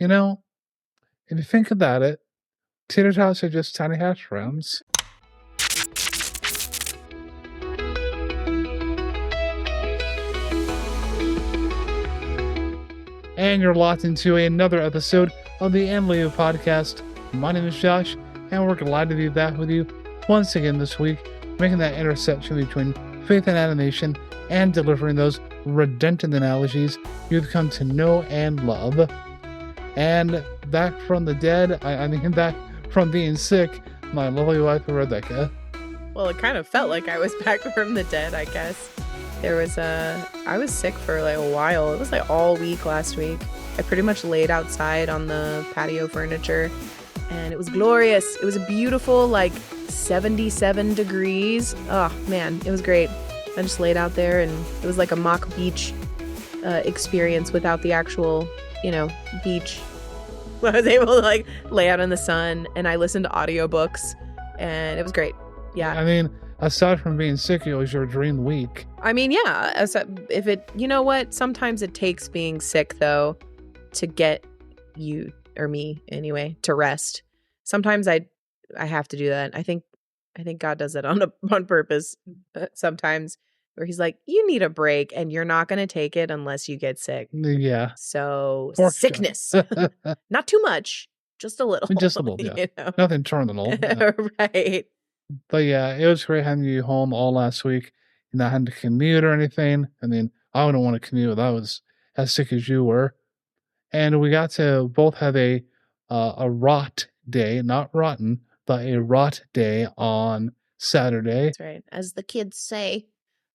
You know, if you think about it, tater tots are just tiny hash browns. And you're locked into another episode of the NLEO podcast. My name is Josh, and we're glad to be back with you once again this week, making that intersection between faith and animation and delivering those redundant analogies you've come to know and love. And back from the dead, I mean back from being sick, my lovely wife Rebecca. Well, it kind of felt like I was back from the dead, I guess. I was sick for like a while. It was like all week last week. I pretty much laid outside on the patio furniture and it was glorious. It was a beautiful, like 77 degrees. Oh man, it was great. I just laid out there and it was like a mock beach experience without the actual, beach. I was able to like lay out in the sun and I listened to audiobooks and it was great. Yeah. I mean, aside from being sick, it was your dream week. I mean, yeah. If it, you know what? Sometimes it takes being sick though to get you or me anyway to rest. Sometimes I have to do that. I think God does it on purpose. Sometimes where He's like, you need a break, and you're not going to take it unless you get sick. Yeah. So sickness, not too much, just a little. Just a little, yeah. Nothing terminal. Yeah. Right. But yeah, it was great having you home all last week. Not having to commute or anything. I mean, I wouldn't want to commute. I was as sick as you were. And we got to both have a rot day, not rotten, but a rot day on Saturday. That's right. As the kids say,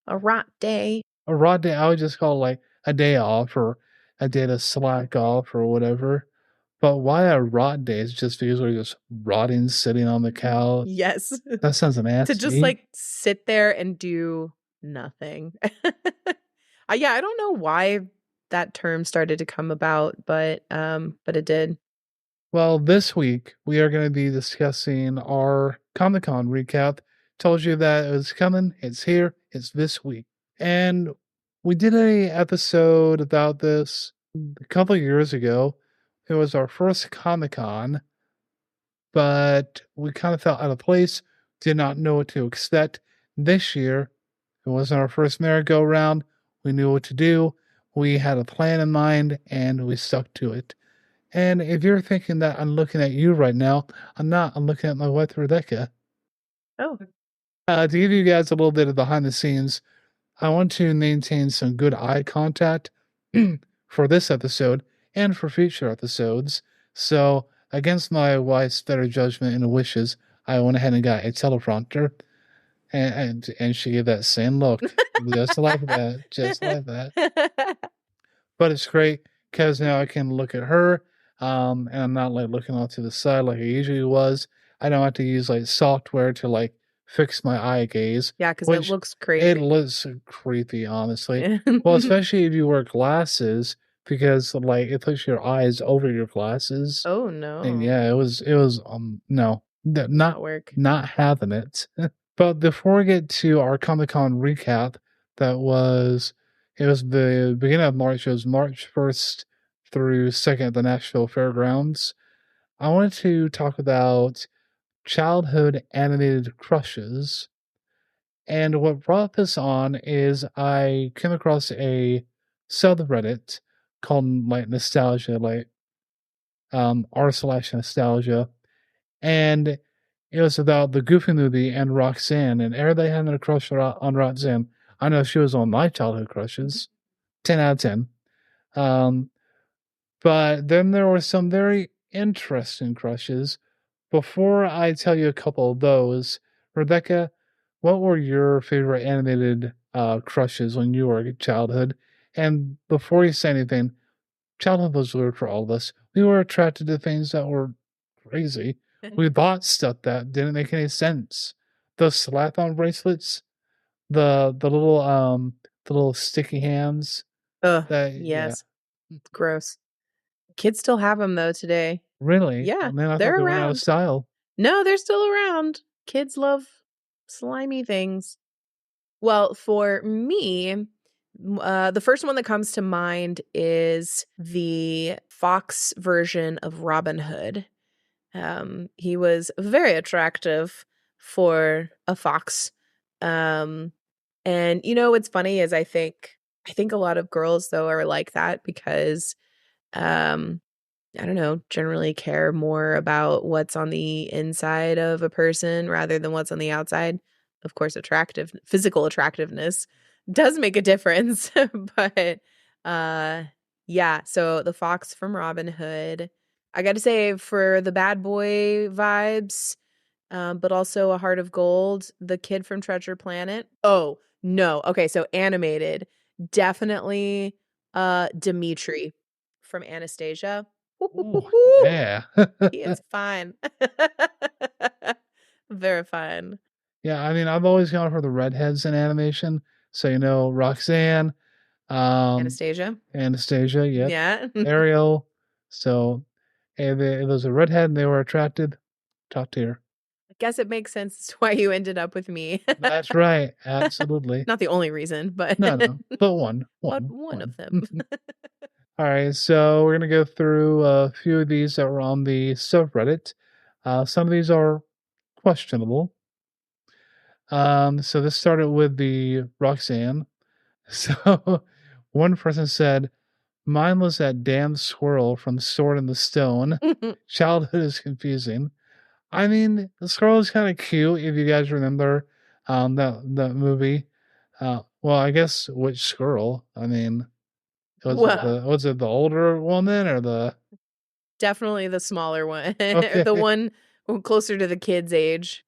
a rot day. A rot day, I would just call it like a day off or a day to slack off or whatever. But why a rot day? Is just because we're just rotting, sitting on the couch. Yes. That sounds nasty. To just like sit there and do nothing. Yeah, I don't know why that term started to come about, but it did. Well, this week we are going to be discussing our Comic-Con recap. Told you that it was coming. It's here. It's this week. And we did an episode about this a couple of years ago. It was our first Comic-Con, but we kind of felt out of place, did not know what to expect. This year, it wasn't our first merry-go-round. We knew what to do. We had a plan in mind, and we stuck to it. And if you're thinking that I'm looking at you right now, I'm not. I'm looking at my wife, Rebecca. Oh. To give you guys a little bit of behind the scenes, I want to maintain some good eye contact for this episode and for future episodes. So, against my wife's better judgment and wishes, I went ahead and got a teleprompter. And she gave that same look. Just like that. Just like that. But it's great because now I can look at her. And I'm not like looking off to the side like I usually was. I don't have to use like software to like fix my eye gaze. Yeah, because it looks crazy. It looks creepy, honestly. Well, especially if you wear glasses, because like it puts your eyes over your glasses. Oh no. And yeah, it was no, not having it. But before we get to our Comic-Con recap, it was the beginning of March. It was March 1st through 2nd at the Nashville Fairgrounds. I wanted to talk about childhood animated crushes. And what brought this on is I came across a subreddit called like Nostalgia, like r/nostalgia. And it was about the Goofy movie and Roxanne, and everybody having a crush on Roxanne. I know she was on my childhood crushes. 10 out of 10. But then there were some very interesting crushes. Before I tell you a couple of those, Rebecca, what were your favorite animated crushes when you were a childhood? And before you say anything, childhood was weird for all of us. We were attracted to things that were crazy. We bought stuff that didn't make any sense. Those slap-on bracelets, the little sticky hands. Ugh. Yes. Yeah. Gross. Kids still have them though today. Really? Yeah. Man, they're they around. Went out of style. No, they're still around. Kids love slimy things. Well, for me, The first one that comes to mind is the Fox version of Robin Hood. He was very attractive for a fox. And what's funny is I think a lot of girls though are like that because I don't know, generally care more about what's on the inside of a person rather than what's on the outside. Of course, physical attractiveness does make a difference, but uh yeah, so the fox from Robin Hood. I got to say for the bad boy vibes, but also a heart of gold, the kid from Treasure Planet. Oh, no. Okay, so animated. Definitely Dimitri from Anastasia. Oh, yeah. He is fine. Very fine. Yeah, I mean, I've always gone for the redheads in animation. So, Roxanne, um, Anastasia. Anastasia, yep, Yeah. Ariel. So, if it was a redhead and they were attracted, top tier. I guess it makes sense as to why you ended up with me. That's right. Absolutely. Not the only reason, but No, no, but one, but one, one one. of them. All right, so we're gonna go through a few of these that were on the subreddit. Some of these are questionable. So this started with the Roxanne. So one person said, "Mine was that damn squirrel from Sword in the Stone. Childhood is confusing." I mean, the squirrel is kind of cute if you guys remember that movie. Well, I guess which squirrel? I mean, Well, was it the older woman or the definitely the smaller one. okay? The one closer to the kid's age.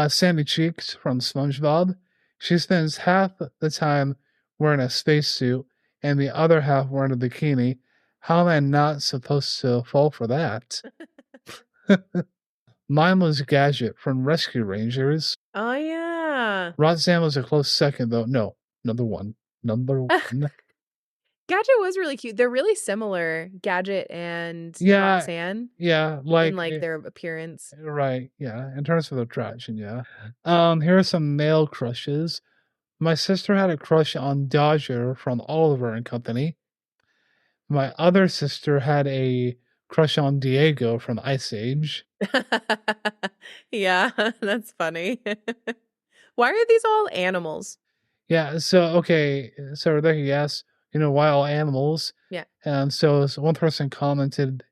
Sandy Cheeks from SpongeBob. She spends half the time wearing a spacesuit and the other half wearing a bikini. How am I not supposed to fall for that? Mine was Gadget from Rescue Rangers. Oh, yeah. Roxanne was a close second, though. No, number one. Number one. Gadget was really cute. They're really similar, Gadget and Yeah, Roxanne, yeah, in like their appearance. right, yeah. In terms of attraction, yeah. Here are some male crushes. My sister had a crush on Dodger from Oliver and Company. My other sister had a crush on Diego from Ice Age. Yeah, that's funny. Why are these all animals? Yeah, so okay, so Rebecca, yes, why all animals? Yeah. And so one person commented,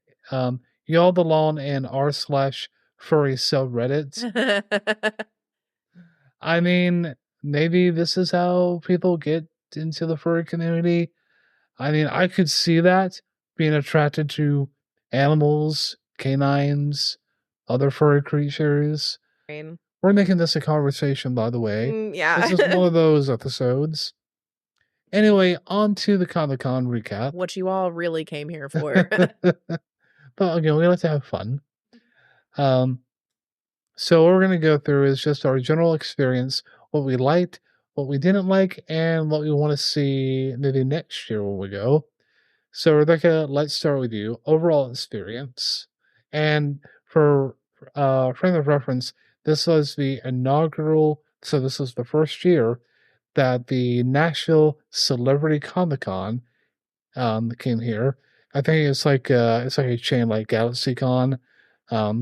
y'all belong in r/furry subreddit. I mean, maybe this is how people get into the furry community. I mean, I could see that being attracted to animals, canines, other furry creatures. We're making this a conversation, by the way. Yeah. This is one of those episodes. Anyway, on to the Comic-Con recap. What you all really came here for. But again, we like to have fun. So what we're going to go through is just our general experience, what we liked, what we didn't like, and what we want to see maybe next year when we go. So Rebecca, let's start with you. Overall experience. And for frame of reference, this was the inaugural, so this was the first year that the Nashville Celebrity Comic-Con came here. I think it's like a chain like GalaxyCon.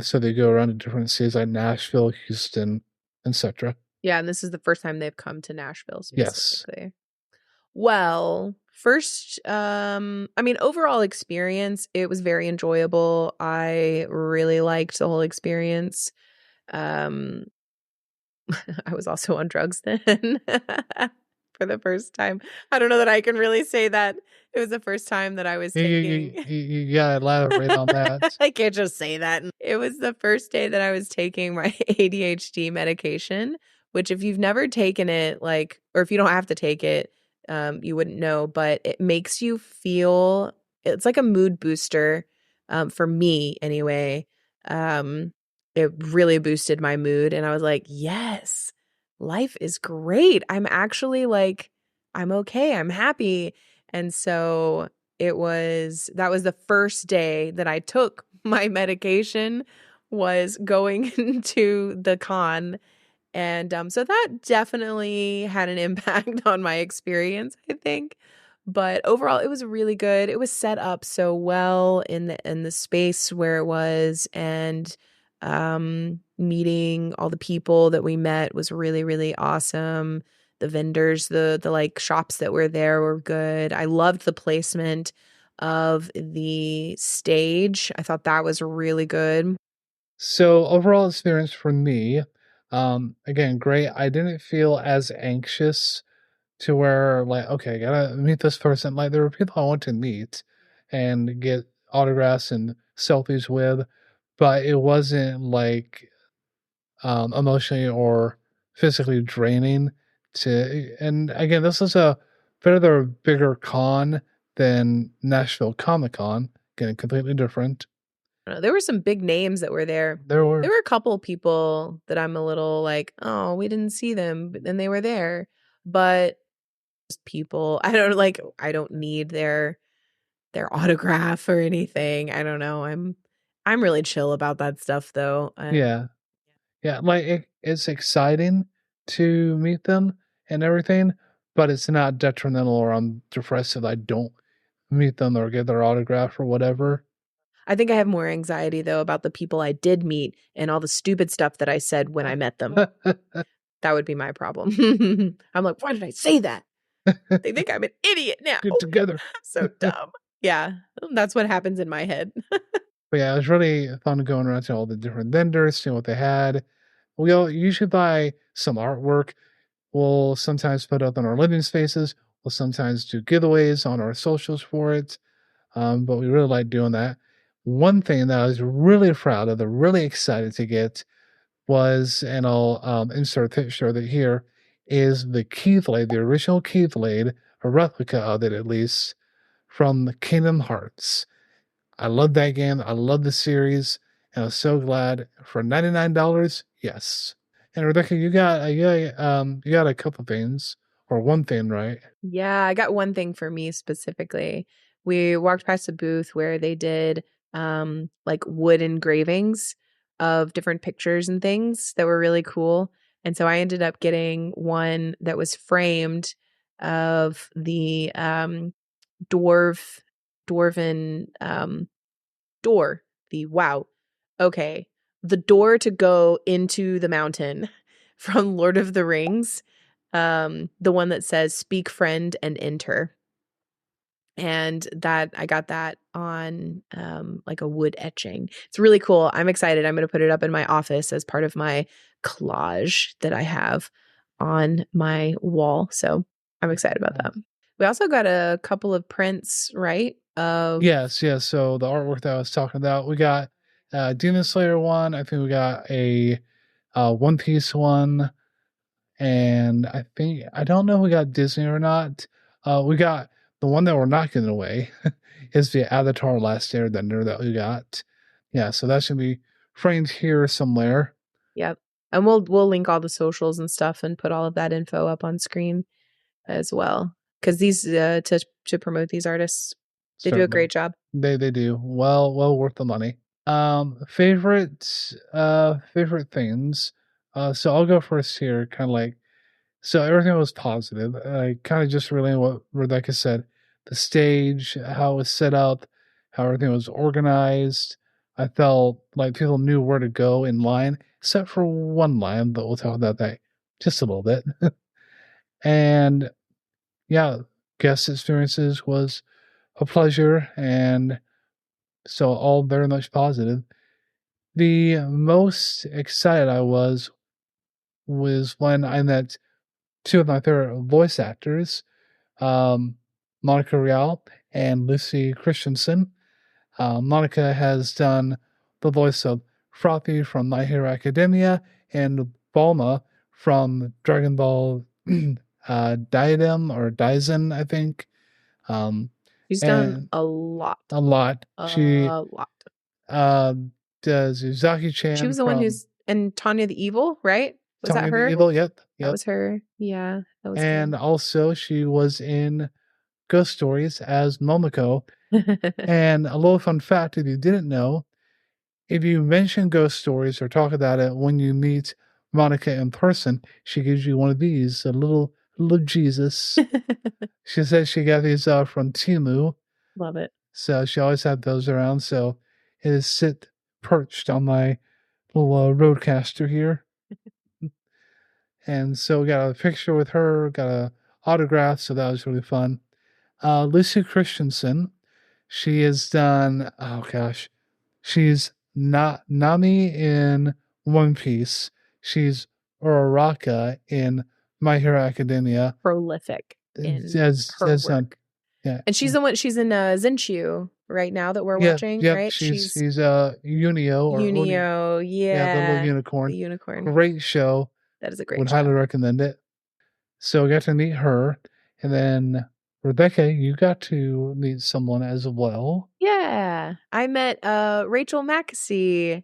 So they go around to different cities like Nashville, Houston, etc. Yeah, and this is the first time they've come to Nashville Yes. specifically. Well, first, overall experience, it was very enjoyable. I really liked the whole experience. I was also on drugs then for the first time. I don't know that I can really say that it was the first time that I was taking. You gotta elaborate on that. I can't just say that. It was the first day that I was taking my ADHD medication, which if you've never taken it, or if you don't have to take it, you wouldn't know, but it makes you feel, it's like a mood booster, for me anyway. It really boosted my mood and I was like, yes, life is great. I'm actually I'm okay. I'm happy. And so that was the first day that I took my medication, was going into the con. And so that definitely had an impact on my experience, I think. But overall, it was really good. It was set up so well in the space where it was, and meeting all the people that we met was really, really awesome. The vendors, the like shops that were there were good. I loved the placement of the stage. I thought that was really good. So overall experience for me, again, great. I didn't feel as anxious to where like, okay, I gotta meet this person. Like there were people I want to meet and get autographs and selfies with, but it wasn't like emotionally or physically draining to. And again, this is a further bigger con than Nashville Comic-Con, getting completely different. There were some big names that were there. There There were, were a couple people that I'm a little like, oh, we didn't see them, but then they were there. But just people, I don't need their autograph or anything. I don't know. I'm really chill about that stuff though. yeah, yeah, like it's exciting to meet them and everything, but it's not detrimental or I'm depressed if I don't meet them or get their autograph or whatever. I think I have more anxiety though about the people I did meet and all the stupid stuff that I said when I met them. That would be my problem. I'm like, why did I say that? They think I'm an idiot now. Get together. So dumb. Yeah, that's what happens in my head. But yeah, it was really fun going around to all the different vendors, seeing what they had. We all usually buy some artwork. We'll sometimes put up in our living spaces. We'll sometimes do giveaways on our socials for it. But we really like doing that. One thing that I was really proud of, really excited to get was, and I'll insert a picture of it here, is the Keyblade, the original Keyblade, a replica of it at least, from Kingdom Hearts. I love that game. I love the series, and I'm so glad for $99. Yes. And Rebecca, you got a couple things or one thing, right? Yeah, I got one thing for me specifically. We walked past a booth where they did like wood engravings of different pictures and things that were really cool. And so I ended up getting one that was framed of the dwarf dwarven door. The wow. Okay. The door to go into the mountain from Lord of the Rings. The one that says speak friend and enter. And that I got that on like a wood etching. It's really cool. I'm excited. I'm going to put it up in my office as part of my collage that I have on my wall. So I'm excited about that. We also got a couple of prints, right? Of Yes, yes. So the artwork that I was talking about, we got Demon Slayer one. I think we got a One Piece one, and I don't know if we got Disney or not. We got the one that we're not giving away is the Avatar Last Airbender that we got. Yeah, so that should be framed here somewhere. Yep. And we'll link all the socials and stuff and put all of that info up on screen as well. Because these to promote these artists, they do a Certainly. great job. They do. Well worth the money. Favorite things. So I'll go first here, kind of like so everything was positive. I kind of just relaying what Rebecca said. The stage, how it was set up, how everything was organized. I felt like people knew where to go in line, except for one line, but we'll talk about that just a little bit. And yeah, guest experiences was a pleasure, and so all very much positive. The most excited I was when I met two of my favorite voice actors, um, Monica Rial and Lucie Christensen. Monica has done the voice of Frothy from My Hero Academia and Bulma from Dragon Ball Diadem or Daisen, I think. She's done And a lot. a lot. She A lot. uh, does Uzaki She Chan was the one from who's and Tanya the Evil, right? Was that Tony the her? Evil. Yep, That yep. was her. Yeah, that was And also, she was in Ghost Stories as Momoko. good. And a little fun fact if you didn't know, if you mention Ghost Stories or talk about it when you meet Monica in person, she gives you one of these, a little Jesus. She says she got these from Timu, Love it. so she always had those around. So it is sit perched on my little roadcaster here, and so we got a picture with her, got a autograph, so that was really fun. Lucie Christensen, she has done, oh gosh, she's not Nami in One Piece. She's Uraraka in My Hero Academia. Prolific in her Has done, work. yeah. And she's the one, she's in Zenchu right now that we're Yeah, watching, yep. right? She's She's Unio or Uni, Unio. yeah, the little Yeah. unicorn. The unicorn. Great show. That is a great Would highly show. recommend it. So I got to meet her, and then Rebecca, you got to meet someone as well. Yeah. I met Rachel Mackesy.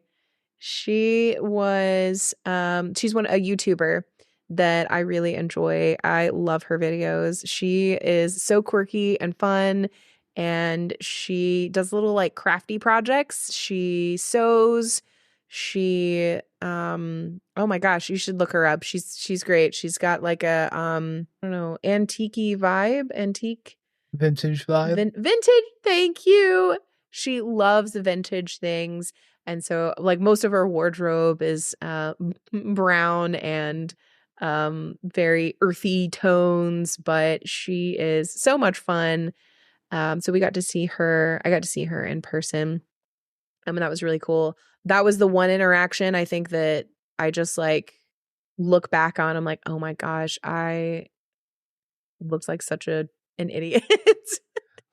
She was she's a YouTuber that I really enjoy. I love her videos. She is so quirky and fun, and she does little like crafty projects. She sews. She oh my gosh, you should look her up. She's great. She's got like a I don't know, antique vibe, antique Vintage vibe. vintage, thank you. She loves vintage things. And so like most of her wardrobe is brown and very earthy tones, but she is so much fun. So we got to see her. I got to see her in person. And that was really cool. That was the one interaction I think that I just like look back on. I'm like, oh my gosh, I looks like such an idiot.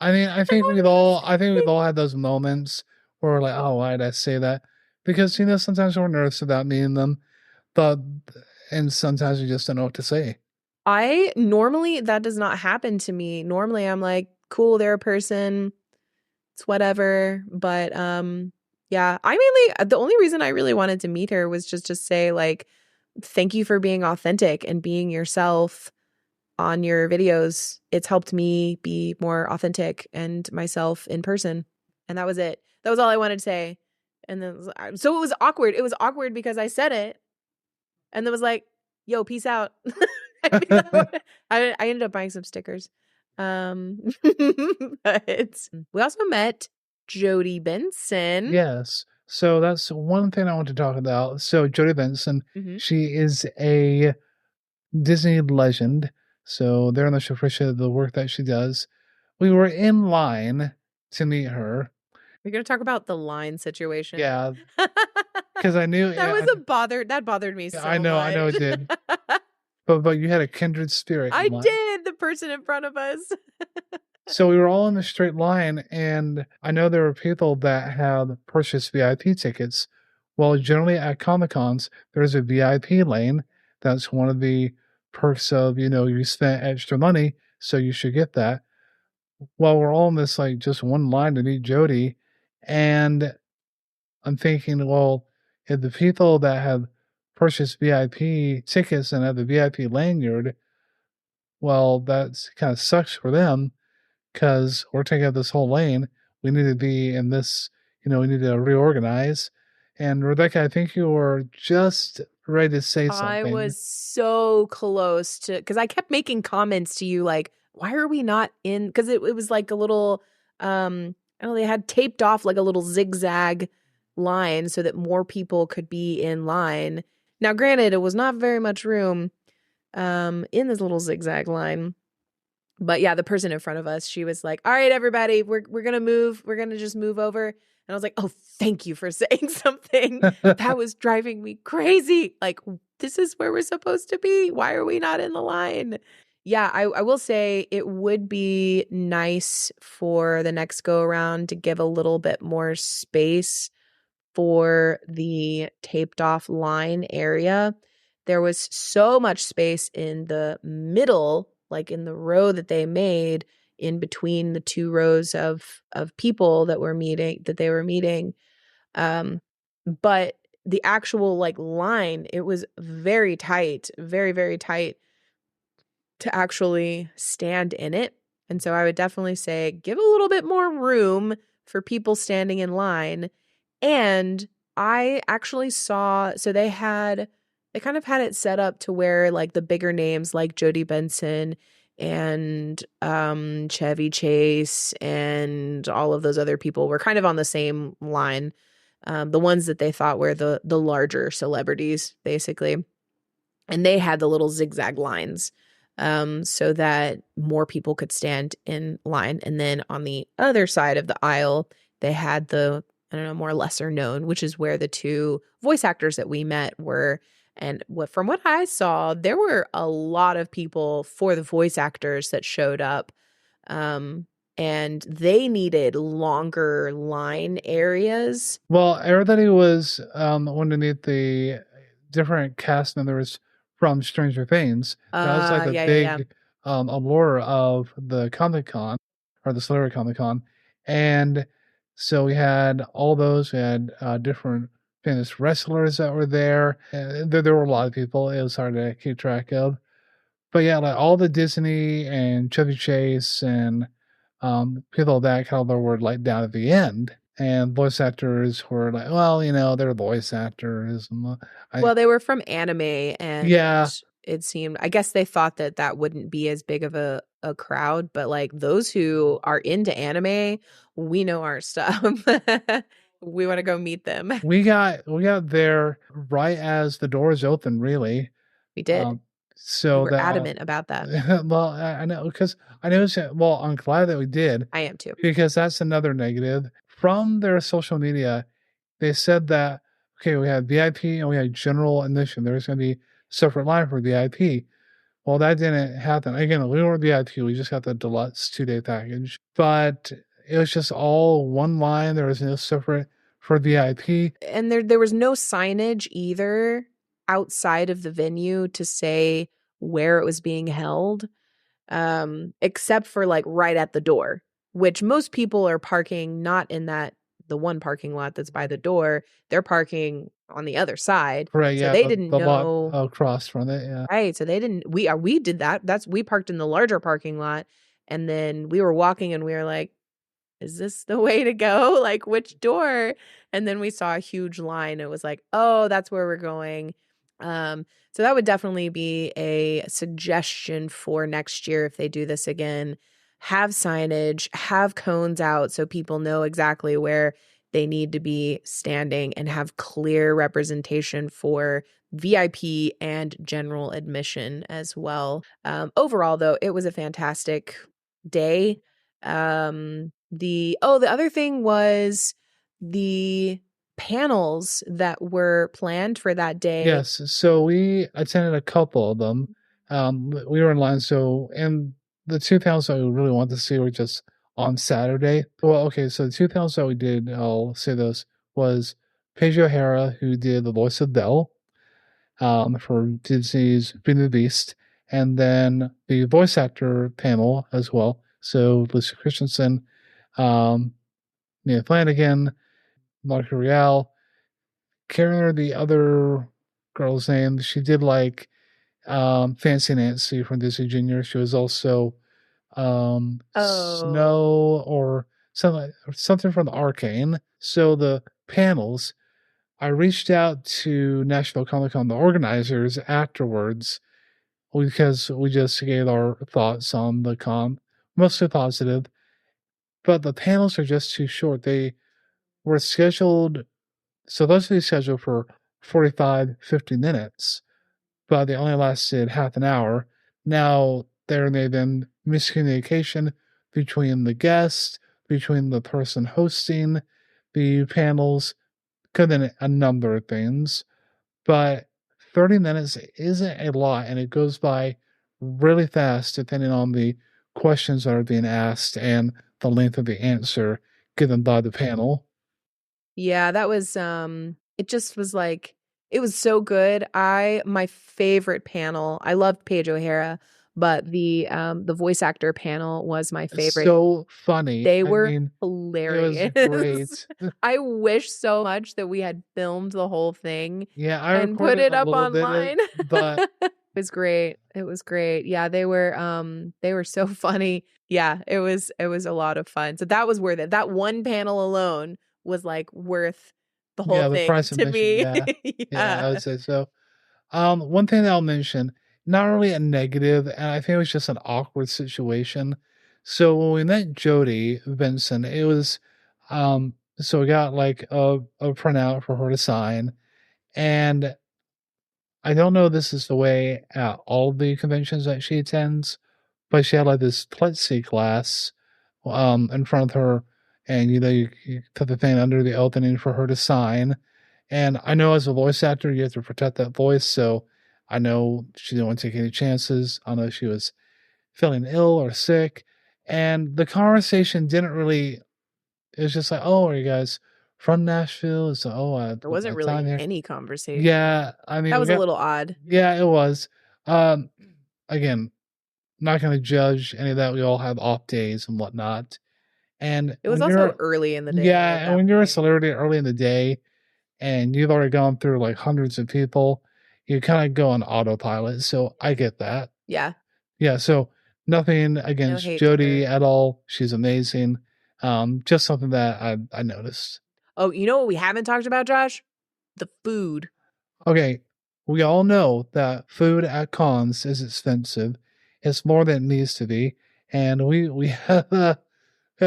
I mean, I think we've all had those moments where we're like, oh, why did I say that? Because sometimes we're nervous about meeting them, but and sometimes we just don't know what to say. I normally that does not happen to me. Normally I'm like, cool, they're a person. It's whatever. But yeah, I mainly the only reason I really wanted to meet her was just to say like thank you for being authentic and being yourself on your videos. It's helped me be more authentic and myself in person. And that was it. That was all I wanted to say. And then so it was awkward. It was awkward because I said it and then was like, yo, peace out. I ended up buying some stickers. But we also met Jody Benson. Yes. So that's one thing I want to talk about. So Jodie Benson, Mm-hmm. she is a Disney legend. So they're on the show for the work that she does. We were in line to meet her. We're gonna talk about the line situation. Yeah, because I knew that bothered me so much. I know it did. But you had a kindred spirit. I did. The person in front of us. So we were all in a straight line, and I know there were people that had purchased VIP tickets. Well, generally at Comic-Cons, there's a VIP lane. That's one of the perks of, you spent extra money, so you should get that. Well, we're all in this, like, just one line to meet Jodie, and I'm thinking, well, if the people that have purchased VIP tickets and have the VIP lanyard, well, that's kind of sucks for them because we're taking up this whole lane. We need to be in this, we need to reorganize. And Rebecca, I think you were just ready to say something. I was so close to, because I kept making comments to you like, why are we not in? Because it was like a little, I don't know, they had taped off like a little zigzag line so that more people could be in line. Now, granted, it was not very much room in this little zigzag line. But yeah, the person in front of us, she was like, all right, everybody, we're going to move. We're going to just move over. And I was like, oh, thank you for saying something. That was driving me crazy. Like, this is where we're supposed to be. Why are we not in the line? Yeah, I will say it would be nice for the next go around to give a little bit more space for the taped off line area. There was so much space in the middle, like in the row that they made in between the two rows of people that they were meeting. But the actual like line, it was very tight, very, very tight to actually stand in it. And so I would definitely say give a little bit more room for people standing in line. And I actually saw, so they had They kind of had it set up to where like the bigger names like Jodie Benson and Chevy Chase and all of those other people were kind of on the same line. The ones that they thought were the larger celebrities, basically. And they had the little zigzag lines so that more people could stand in line. And then on the other side of the aisle, they had the, I don't know, more lesser known, which is where the two voice actors that we met were. And from what I saw, there were a lot of people for the voice actors that showed up. And they needed longer line areas. Well, everybody was underneath the different cast members from Stranger Things. That was like the Yeah. big allure of the Comic-Con or the Celebrity Comic-Con. And so we had all those. We had different famous wrestlers that were there. There were a lot of people. It was hard to keep track of. But yeah, like all the Disney and Chevy Chase and people of that caliber were like down at the end. And voice actors were like, well, they're voice actors. And Well, they were from anime, and yeah, it seemed, I guess they thought that that wouldn't be as big of a crowd, but like those who are into anime, we know our stuff. We want to go meet them. we got there right as the doors opened, really. We did. We So were that adamant about that. well, I know because I know. Well, I'm glad that we did. I am too. Because that's another negative from their social media. They said that okay, we had VIP and we had general admission. There was going to be a separate line for VIP. Well, that didn't happen. Again, we weren't VIP. We just got the deluxe 2-day package. But it was just all one line. There was no separate for VIP. And there was no signage either outside of the venue to say where it was being held, except for like right at the door, which most people are parking not in the one parking lot that's by the door. They're parking on the other side. Right, So yeah. they didn't know. Lot across from it, yeah. Right. So they didn't, we did that. We parked in the larger parking lot, and then we were walking and we were like, is this the way to go? Like, which door? And then we saw a huge line. It was like, oh, that's where we're going. So that would definitely be a suggestion for next year if they do this again. Have signage, have cones out so people know exactly where they need to be standing, and have clear representation for VIP and general admission as well. Overall, though, it was a fantastic day. The other thing was the panels that were planned for that day. Yes, so we attended a couple of them. We were in line, and the two panels that we really wanted to see were just on Saturday. Well, okay, so the two panels that we did, I'll say this, was Paige O'Hara, who did the voice of Belle for Disney's Beauty and the Beast, and then the voice actor panel as well. So Lucie Christensen, Nia Flanagan, Monica Rial, can't remember the other girl's name. She did like Fancy Nancy from Disney Junior. She was also Snow or something from the Arcane. So the panels, I reached out to Nashville Comic-Con, the organizers, afterwards because we just gave our thoughts on the con, mostly positive. But the panels are just too short. They were scheduled, supposed to be scheduled for 45, 50 minutes, but they only lasted half an hour. Now, there may have been miscommunication between the guest, between the person hosting the panels, could have been a number of things, but 30 minutes isn't a lot, and it goes by really fast depending on the questions that are being asked and the length of the answer given by the panel. Yeah, that was it just was like, it was so good. My favorite panel, I loved Paige O'Hara, but the voice actor panel was my favorite. So funny. They were hilarious. It was great. I wish so much that we had filmed the whole thing. Yeah, I and put it up online. But it was great. It was great. Yeah, they were so funny. Yeah, it was a lot of fun. So that was worth it. That one panel alone was like worth the whole thing price to me. Yeah, I would say so. One thing that I'll mention, not really a negative, and I think it was just an awkward situation. So when we met Jody Vincent, it was so we got like a printout for her to sign, and I don't know if this is the way at all the conventions that she attends, but she had like this plexiglass in front of her, and you put the thing under the opening for her to sign. And I know as a voice actor, you have to protect that voice, so I know she didn't want to take any chances. I know she was feeling ill or sick, and the conversation didn't really. It was just like, "Oh, are you guys from Nashville?" So, "Oh, I There put wasn't my really time here." any conversation. Yeah, I That mean, we was a got. little odd. Yeah, it was. Um, Again, not going to judge any of that. We all have off days and whatnot. And It was when also you're, early in the day at yeah, and that when you're a point. celebrity early in the day and you've already gone through like hundreds of people, you kind of go on autopilot. So I get that. Yeah. Yeah. So nothing No against hate to Jody her. at all. She's amazing. Just something that I noticed. Oh, you know what we haven't talked about, Josh? The food. Okay. We all know that food at cons is expensive. It's more than it needs to be. And we had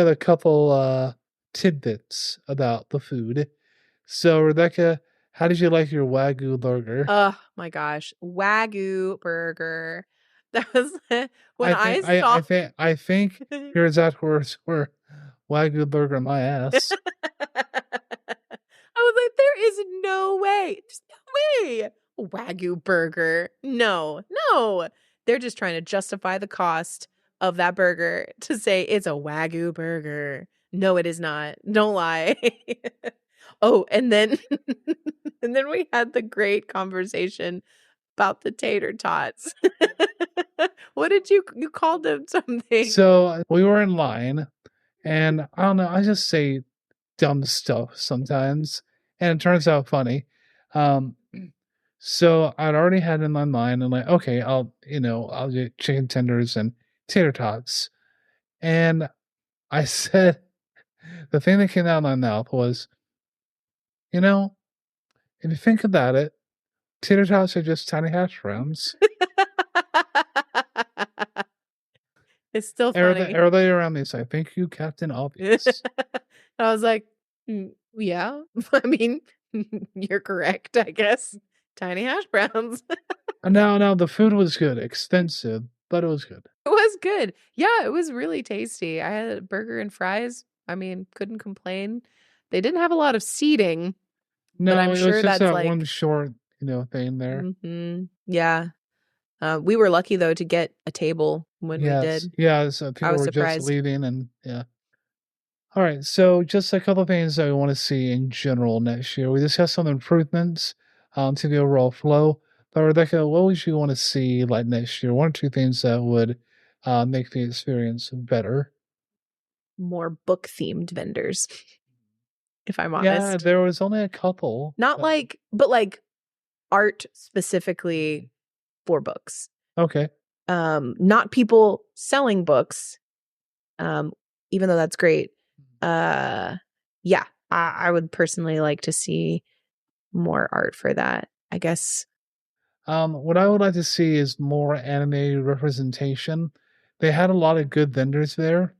a couple tidbits about the food. So, Rebecca, how did you like your Wagyu burger? Oh my gosh. Wagyu burger. That was when I think I saw I think your exact words were Wagyu burger my ass. I was like, there is no way. There's no way. Wagyu burger. No, no. They're just trying to justify the cost of that burger to say it's a Wagyu burger. No, it is not. Don't lie. Oh, and then and then we had the great conversation about the tater tots. What did you called them something? So we were in line, and I don't know, I just say dumb stuff sometimes, and it turns out funny. Um, so I'd already had in my mind, and like, okay, I'll get chicken tenders and tater tots. And I said, the thing that came out of my mouth was, you know, if you think about it, tater tots are just tiny hash browns. It's still funny. Everybody around me said, thank you, Captain Obvious. I was like, yeah, I mean, you're correct, I guess. Tiny hash browns. And now the food was good, expensive, but it was good. It was good. Yeah, it was really tasty. I had a burger and fries. I mean, couldn't complain. They didn't have a lot of seating, but No, I'm it was sure just that's that like, one short, thing there. yeah. We were lucky though to get a table when we Yes. did. Yeah, so I people was were just surprised. leaving and yeah. All right, so just a couple of things that we want to see in general next year. We discussed some improvements to the overall flow. But Rebecca, what would you want to see like next year? One or two things that would make the experience better. More book themed vendors, if I'm Yeah, honest. there was only a couple. Not like, but like art specifically for books. Okay. Not people selling books, even though that's great. Yeah, I would personally like to see more art for that. I guess What I would like to see is more anime representation. They had a lot of good vendors there,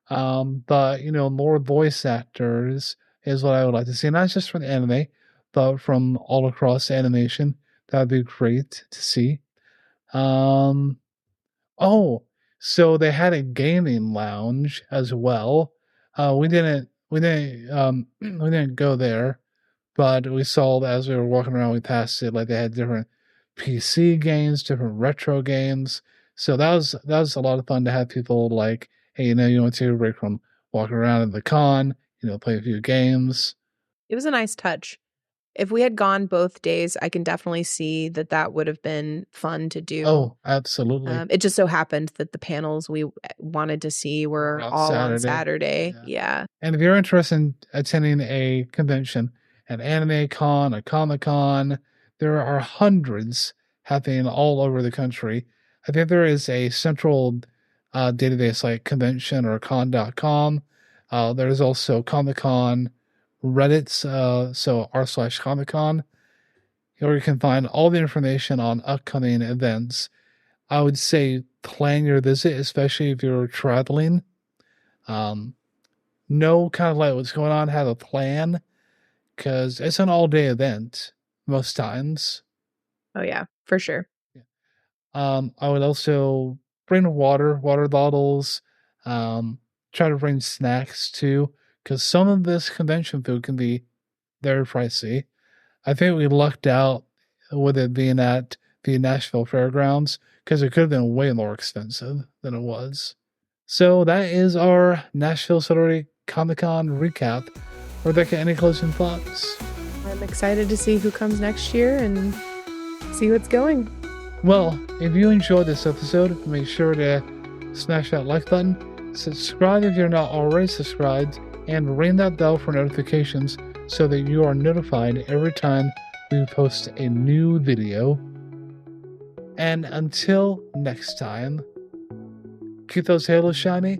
but more voice actors is what I would like to see. Not just from anime, but from all across animation. That'd be great to see. Um, oh, so they had a gaming lounge as well. We didn't go there, but we saw that as we were walking around, we passed it, like they had different PC games, different retro games. So that was a lot of fun to have people like, hey, you want to take a break from walking around at the con, play a few games. it was a nice touch. If we had gone both days, I can definitely see that that would have been fun to do. Oh, absolutely. It just so happened that the panels we wanted to see were On all on Saturday. Saturday. Yeah. And if you're interested in attending a convention, an anime con, a comic con, there are hundreds happening all over the country. I think there is a central database like convention or con.com. There's also Comic Con Reddits, so r/Comic Con. where you can find all the information on upcoming events. I would say plan your visit, especially if you're traveling. Know kind of like what's going on, have a plan, because it's an all-day event most times. Oh yeah, for sure. I would also bring water bottles. Try to bring snacks too, because some of this convention food can be very pricey. I think we lucked out with it being at the Nashville Fairgrounds, because it could have been way more expensive than it was. So that is our Nashville Celebrity Comic-Con recap. Rebecca, any closing thoughts? I'm excited to see who comes next year and see what's going. Well, if you enjoyed this episode, make sure to smash that like button, subscribe if you're not already subscribed, and ring that bell for notifications so that you are notified every time we post a new video. And until next time, keep those halos shiny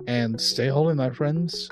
and stay holy, my friends.